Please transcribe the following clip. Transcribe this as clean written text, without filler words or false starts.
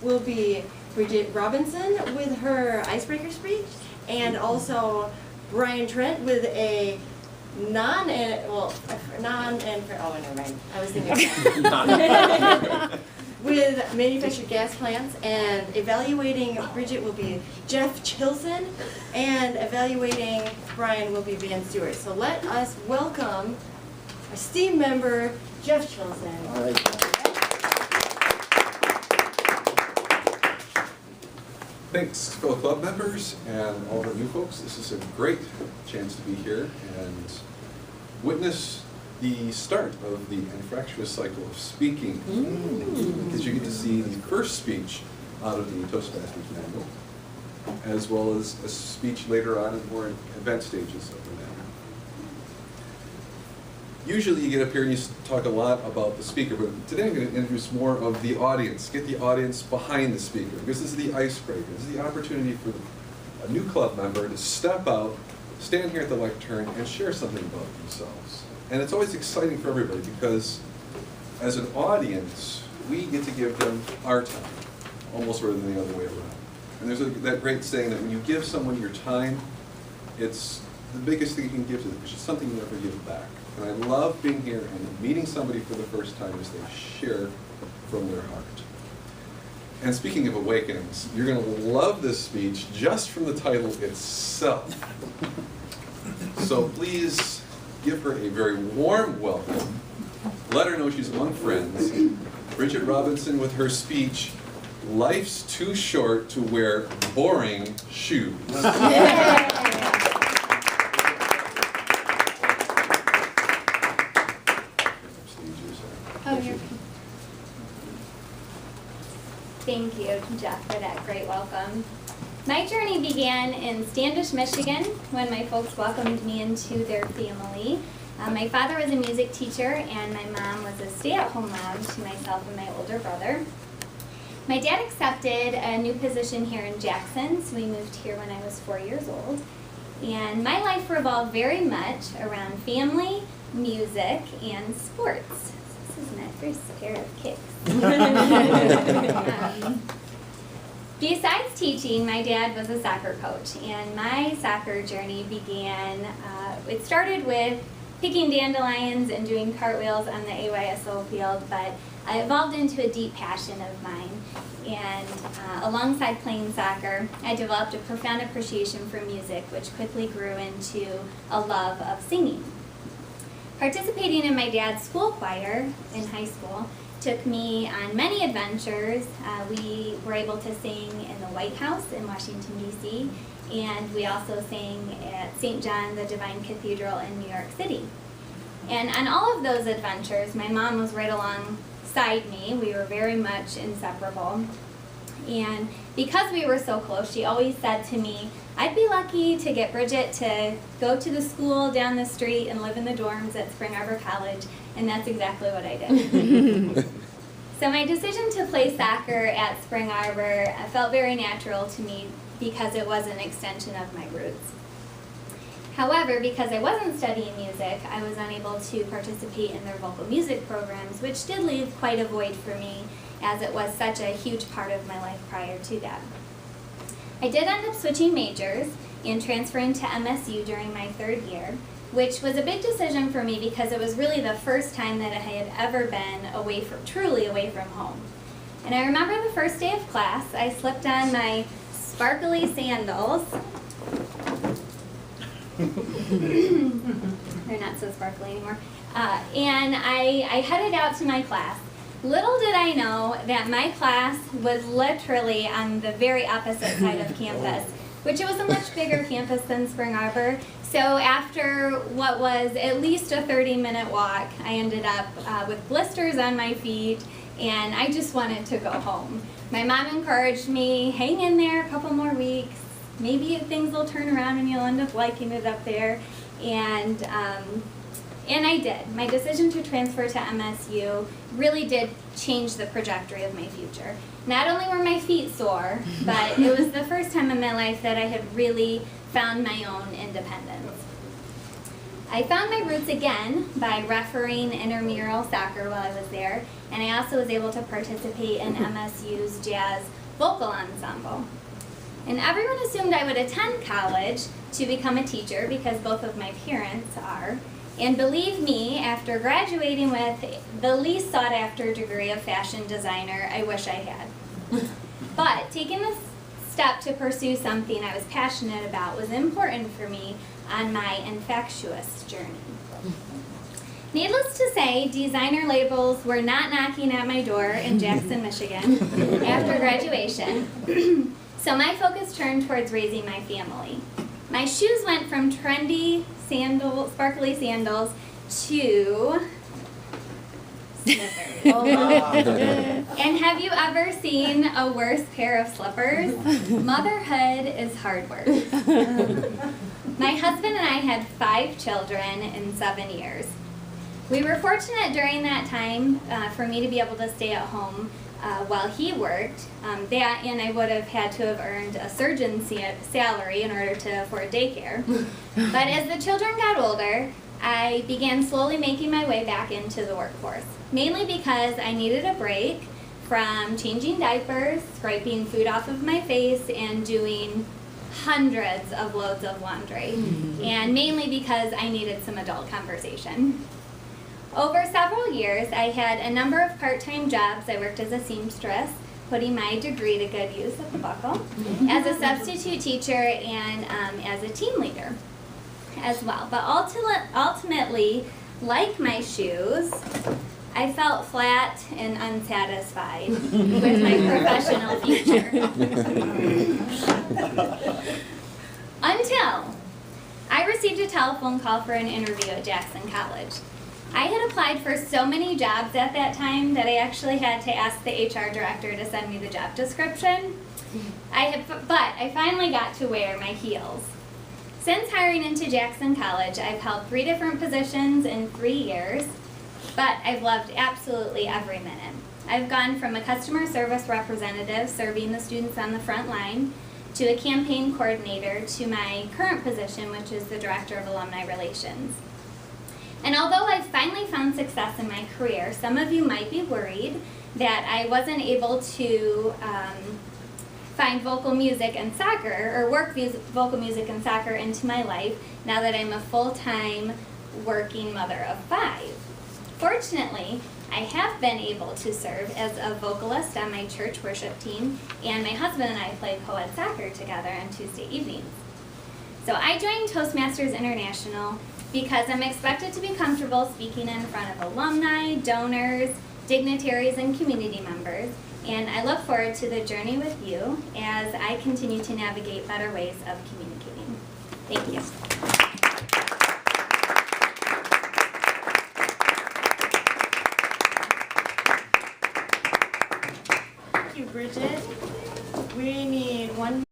will be Brigette Robinson with her icebreaker speech, and also Brian Trent with a oh, never mind. I was thinking with manufactured gas plants, and evaluating Brigette will be Jeff Chilson, and evaluating Brian will be Van Stewart. So let us welcome our STEAM member, Jeff Chilson. All right. Thanks, fellow club members and all the new folks. This is a great chance to be here and witness the start of the infractious cycle of speaking. Because you get to see the first speech out of the Toastmasters manual, as well as a speech later on in more advanced stages of the manual. Usually you get up here and you talk a lot about the speaker, but today I'm going to introduce more of the audience, get the audience behind the speaker, because this is the icebreaker. This is the opportunity for a new club member to step out, stand here at the lectern, and share something about themselves. And it's always exciting for everybody, because as an audience, we get to give them our time, almost rather than the other way around. And there's that great saying that when you give someone your time, it's the biggest thing you can give to them, because it's something you never give back. And I love being here and meeting somebody for the first time as they share from their heart. And speaking of awakenings, you're going to love this speech just from the title itself. So please give her a very warm welcome. Let her know she's among friends. Brigette Robinson with her speech, "Life's Too Short to Wear Boring Shoes." Thank you, Jeff, for that great welcome. My journey began in Standish, Michigan, when my folks welcomed me into their family. My father was a music teacher, and my mom was a stay-at-home mom to myself and my older brother. My dad accepted a new position here in Jackson, so we moved here when I was 4 years old. And my life revolved very much around family, music, and sports. This is my first pair of kicks. Besides teaching, my dad was a soccer coach, and my soccer journey began, it started with picking dandelions and doing cartwheels on the AYSO field, but I evolved into a deep passion of mine. And alongside playing soccer, I developed a profound appreciation for music, which quickly grew into a love of singing. Participating in my dad's school choir in high school took me on many adventures. We were able to sing in the White House in Washington, D.C., and we also sang at St. John the Divine Cathedral in New York City. And on all of those adventures, my mom was right alongside me. We were very much inseparable. And because we were so close, she always said to me, "I'd be lucky to get Brigette to go to the school down the street and live in the dorms at Spring Arbor College," and that's exactly what I did. So my decision to play soccer at Spring Arbor felt very natural to me because it was an extension of my roots. However, because I wasn't studying music, I was unable to participate in their vocal music programs, which did leave quite a void for me, as it was such a huge part of my life prior to that. I did end up switching majors and transferring to MSU during my third year, which was a big decision for me because it was really the first time that I had ever been truly away from home. And I remember the first day of class, I slipped on my sparkly sandals. They're not so sparkly anymore. And I headed out to my class. Little did I know that my class was literally on the very opposite side of campus, which was a much bigger campus than Spring Arbor. So after what was at least a 30-minute walk, I ended up with blisters on my feet, and I just wanted to go home. My mom encouraged me, hang in there a couple more weeks. Maybe things will turn around and you'll end up liking it up there. And I did. My decision to transfer to MSU really did change the trajectory of my future. Not only were my feet sore, but it was the first time in my life that I had really found my own independence. I found my roots again by refereeing intramural soccer while I was there, and I also was able to participate in MSU's jazz vocal ensemble. And everyone assumed I would attend college to become a teacher because both of my parents are. And believe me, after graduating with the least sought after degree of fashion designer, I wish I had. But taking the step to pursue something I was passionate about was important for me on my infectious journey. Needless to say, designer labels were not knocking at my door in Jackson, Michigan after graduation. So my focus turned towards raising my family. My shoes went from trendy sparkly sandals to slippers. And have you ever seen a worse pair of slippers? Motherhood is hard work. My husband and I had 5 children in 7 years. We were fortunate during that time for me to be able to stay at home while he worked. That and I would have had to have earned a surgeon's salary in order to afford daycare. But as the children got older, I began slowly making my way back into the workforce, mainly because I needed a break from changing diapers, scraping food off of my face, and doing hundreds of loads of laundry, and mainly because I needed some adult conversation. Over several years, I had a number of part-time jobs. I worked as a seamstress, putting my degree to good use at the buckle, as a substitute teacher, and as a team leader as well. But ultimately, like my shoes, I felt flat and unsatisfied with my professional future. Until I received a telephone call for an interview at Jackson College. I had applied for so many jobs at that time that I actually had to ask the HR director to send me the job description. But I finally got to wear my heels. Since hiring into Jackson College, I've held 3 different positions in 3 years, but I've loved absolutely every minute. I've gone from a customer service representative serving the students on the front line to a campaign coordinator to my current position, which is the Director of Alumni Relations. And although I've finally found success in my career, some of you might be worried that I wasn't able to find vocal music and soccer, or work vocal music and soccer into my life now that I'm a full-time working mother of 5. Fortunately, I have been able to serve as a vocalist on my church worship team, and my husband and I play co-ed soccer together on Tuesday evenings. So I joined Toastmasters International because I'm expected to be comfortable speaking in front of alumni, donors, dignitaries, and community members, and I look forward to the journey with you as I continue to navigate better ways of communicating. Thank you. Thank you, Bridget. We need one